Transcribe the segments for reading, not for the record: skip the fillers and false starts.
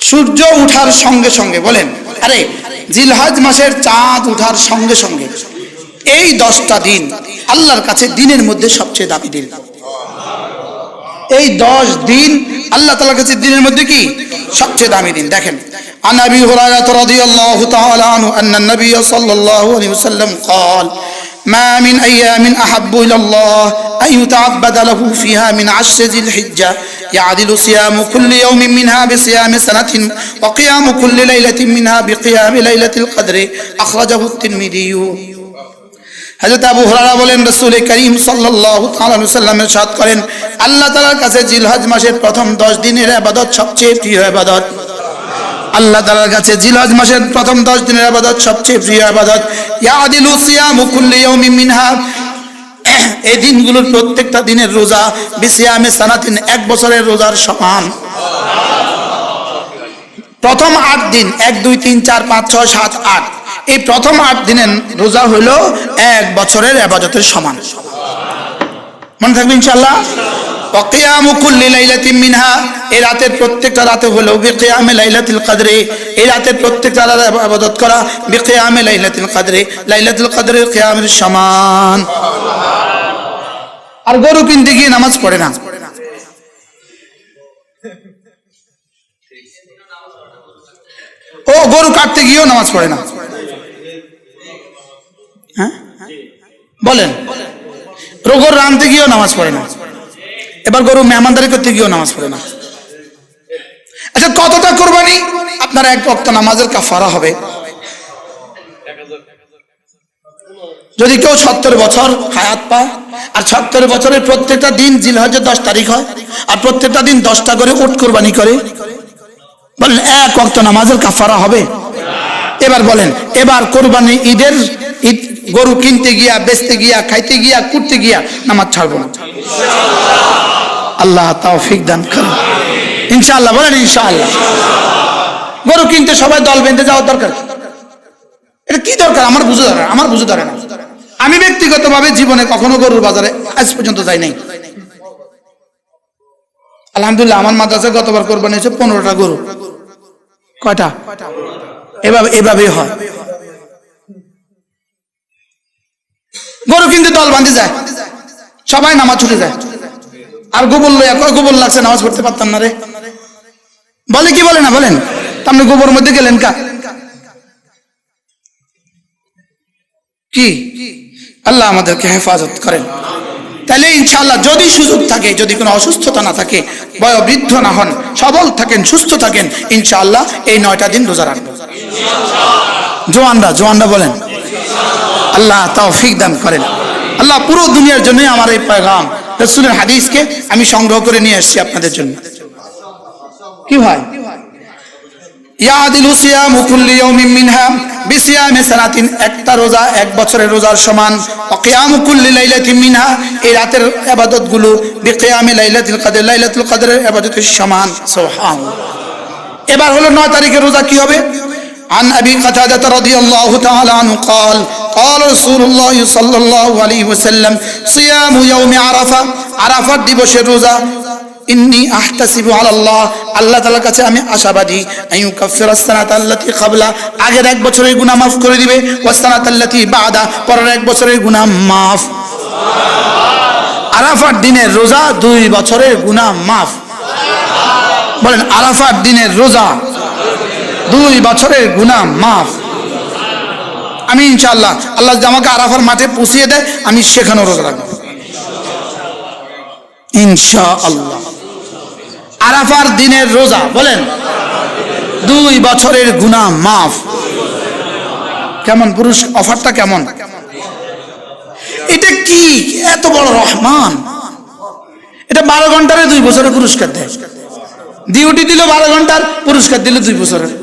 সূর্য ওঠার সঙ্গে সঙ্গে, বলেন আরে জিলহজ মাসের চাঁদ ওঠার সঙ্গে সঙ্গে এই 10টা দিন আল্লাহর কাছে দিনের মধ্যে সবচেয়ে দামি দিন। এই 10 দিন আল্লাহ তাআলার কাছে দিনের মধ্যে কি সবচেয়ে দামি দিন। দেখেন, আন আবি হুরায়রা রাদিয়াল্লাহু তাআলা আনহু আন্না নবী সাল্লাল্লাহু আলাইহি ওয়াসাল্লাম قال ما من أيام أحب إلى الله أن يتعبد له فيها من 10 ذي الحجة يعدل صيام كل يوم منها بصيام سنة وقيام كل ليلة منها بقيام ليلة القدر أخرجه الترمذي। হযরত আবু হুরায়রা বলেন, রাসূল করিম সাল্লাল্লাহু তাআলা আলাইহি ওয়াসাল্লাম ইরশাদ করেন, আল্লাহ তাআলার কাছে জিলহজ মাসের প্রথম 10 দিনের ইবাদত সবচেয়ে প্রিয় ইবাদত। আল্লাহ তাআলার কাছে জিলহজ মাসের প্রথম 10 দিনের ইবাদত সবচেয়ে প্রিয় ইবাদত। ইয়াদিলু সিয়ামু কুল্লি ইয়াউমিন মিনহা, এই দিনগুলোর প্রত্যেকটা দিনের রোজা বিসিয়ামে সানাতিন, 1 বছরের রোজার সমান। প্রথম 8 দিন 1 2 3 4 5 6 7 8, এই প্রথম 8 দিনের রোজা হলো 1 বছরের ইবাদতের সমান। মনে থাকবে ইনশাআল্লাহ। ওয়াকিয়ামু কুল্লি লাইলাতিন মিনহা, এই রাতের প্রত্যেকটা রাতে হলো বিকিয়ামে লাইলাতুল কদরে, এই রাতের প্রত্যেকটা রাতে ইবাদত করা বিকিয়ামে লাইলাতুল কদরে, লাইলাতুল কদরের কিয়ামের সমান। আর গরু কিনতে গিয়ে নামাজ পড়ে না, ও গরু কাটতে গিয়েও নামাজ পড়ে না। হ্যাঁ বলেন, গরু রানতে গিয়েও নামাজ পড়ে না, এবার গরু মেহমানদারি করতে গিয়েও নামাজ পড়ে না। আচ্ছা, কতটা কুরবানি? আপনার 1 ওয়াক্ত নামাজের কাফারা হবে। যদি কেউ 70 বছর হায়াত পায়, আর 70 বছরের প্রত্যেকটা দিন জিলহজের 10 তারিখ হয়, আর প্রত্যেকটা দিন 10টা করে উট কুরবানি করে, বলেন 1 ওয়াক্ত নামাজের কাফারা হবে? এবার বলেন, এবার কুরবানি ঈদের ঈদ গরু কিনতে গিয়া, বেচতে গিয়া, খাইতে গিয়া, কুটতে গিয়া নামাজ ছাড়বো না। আল্লাহ তৌফিক দান করুন ইনশাআল্লাহ। বলেন ইনশাআল্লাহ। গরু কিনতে সবাই দল বেঁধে যাওয়ার দরকার, এটা কি দরকার? আমার বুঝে ধরে না। আমি ব্যক্তিগতভাবে জীবনে কখনো গরুর বাজারে আজ পর্যন্ত যাই নাই। আলহামদুলিল্লাহ, আমার মাদ্রাসায় গতবার কোরবানি হয়েছে 15টা গরু। কয়টা? এভাবেই হয়। গরু কিনতে দল বাঁধে যায়, সবাই নামাজ ছুটে যায়, আর গোবর লইয়া কয় গোবর লাগছে, নামাজ পড়তে পারতাম না রে, বলে কি বলে না? বলেন, আপনি গোবর মধ্যে গেলেন কা কি? আল্লাহ আমাদেরকে হেফাজত করেন। তাহলে ইনশাআল্লাহ যদি সুযোগ থাকে, যদি কোনো অসুস্থতা না থাকে, বয়োবৃদ্ধ না হন, সবল থাকেন, সুস্থ থাকেন, ইনশাআল্লাহ এই 9টা দিন রোজা রাখবো। জোয়ানরা বলেন আল্লাহ তৌফিক দান করেন। আল্লাহ পুরো দুনিয়ার জন্য আমার এই পেগাম রাসূলের হাদিসকে আমি সংগ্রহ করে নিয়ে আসছি আপনাদের জন্য। কি ভাই? ইয়াদিলু সিয়ামু কুল্লি ইয়াউমিন মিনহা বিসিয়ামি সানাতিন, একটা রোজা 1 বছরের রোজার সমান। ওয়া কিয়ামু কুল্লি লাইলাতিন মিনহা, এই রাতের ইবাদতগুলো বিকিয়ামি লাইলাতুল কদর, লাইলাতুল কদরের ইবাদতের সমান। সুবহানাল্লাহ। এবার হলো 9 তারিখের রোজা কি হবে? عن أبي قتادة رضي الله تعالى عنه قال قال رسول الله صلى الله عليه وسلم صيام يوم عرفة, عرفات দিবসের রোজা। ইন্নী আহতাসিবু আলাল্লাহ, আল্লাহ তাআলার কাছে আমি আশাবাদী, আইয়ুকাফিরা সানাতাল্লাতী ক্বাবলা, আগের 1 বছরের গুনাহ মাফ করে দিবে, ওয়াস সানাতাল্লাতী বাদা, পরের 1 বছরের গুনাহ মাফ। আরাফার দিনের রোজা 2 বছরের গুনাহ মাফ। বলেন, আরাফার দিনের রোজা 2 বছরের গুনাহ মাফ। আমি ইনশাআল্লাহ, আল্লাহ যদি আমাকে আরাফার মাঠে পৌঁছিয়ে দেয়, আমি সেখানে রোজা রাখবো ইনশাআল্লাহ। আরাফার দিনের রোজা, বলেন 2 বছরের গুনাহ মাফ। কেমন পুরুষ অফারটা? কেমন? এটা কি এত বড় রহমান? এটা 12 ঘন্টার 2 বছরের পুরস্কার দেয়। ডিউটি দিল 12 ঘন্টার, পুরস্কার দিল 2 বছরের।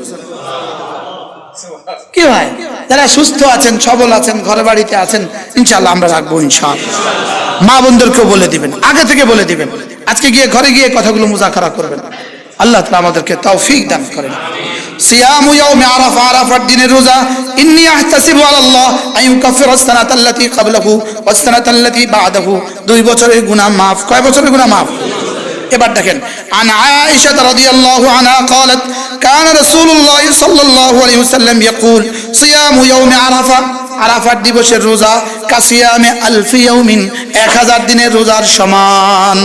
কি ভাই, যারা সুস্থ আছেন, সবল আছেন, ঘরে বাড়িতে আছেন, ইনশাআল্লাহ আমরা রাখবো ইনশাআল্লাহ। মা বোনদেরকেও বলে দিবেন, আগে থেকে বলে দিবেন, আজকে গিয়ে ঘরে গিয়ে কথাগুলো মুযাকারা করবেন। আল্লাহ তাআলা আমাদেরকে তৌফিক দান করেন। সিয়ামু ইয়াউমি আরাফা, আরাফার দিনের রোজা। ইন্নী আহতাসিবু আলাল্লাহ আইয়ুকাফিরাস সানাতাল্লাতী ক্বাবলাহু ওয়াস সানাতাল্লাতী বা'দাহু, 2 বছরের গুনাহ মাফ। কয় বছরের গুনাহ মাফ? এবার দেখেন, عن عائشة رضي الله عنها قالت كان رسول الله صلى الله عليه وسلم يقول صيام يوم عرفة আরাফাত দিবসের রোজা কাসিয়ামে আলফি ইয়াউমিন 1000 দিনের রোজার সমান।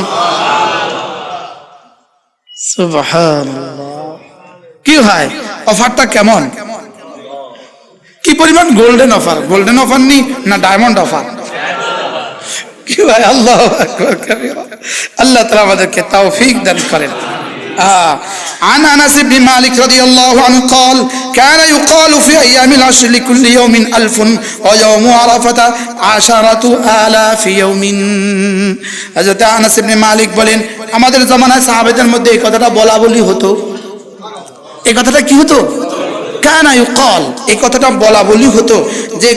সুবহানাল্লাহ। কি হয় অফারটা কেমন, কি পরিমাণ গোল্ডেন অফার, গোল্ডেন অফার নি না ডায়মন্ড অফার? কি ভাই, আল্লাহু আকবার কাবীরা। আল্লাহ তাআলা আমাদেরকে তৌফিক দান করেন। عن أنس بن مالك رضي الله عنه قال كان يقال في أيام العشر لكل يوم 1000 ويوم عرفة 10,000 يوم। হযরত আনাস ইবনে মালিক বলেন আমাদের জামানায় সাহাবাদের মধ্যে এই কথাটা বলা বলি হতো। এই কথাটা কি হতো? কানা ইউকাল, এই কথাটা বলা বলি হতো যে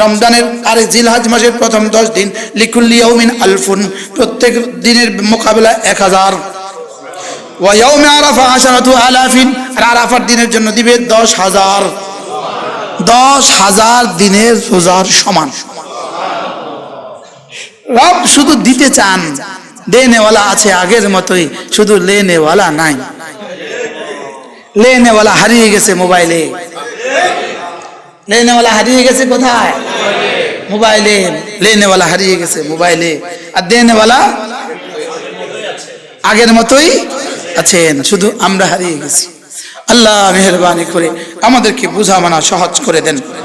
রমজানের আর জিলহজ মাসের প্রথম 10 দিন লিকুল্লি ইয়াউমিন আলফুন, প্রত্যেক দিনের মোকাবেলা 1000, ওয়া ইয়াউমে আরাফা 10,000, আর আরাফার দিনের জন্য দিবে 10,000, 10,000 দিনের রোজার সমান। রব শুধু দিতে চান, দেনেওয়ালা আছে আগের মতোই, শুধু লেনেওয়ালা নাই। লেনেওয়ালা হারিয়ে গেছে মোবাইলে, লেনেওয়ালা হারিয়ে গেছে কোথায়? মোবাইলে। লেনেওয়ালা হারিয়ে গেছে মোবাইলে, আর দেনেওয়ালা আগের মতোই আছেন, শুধু আমরা হারিয়ে গেছি। আল্লাহ মেহেরবানি করে আমাদেরকে বুঝা মানা সহজ করে দেন।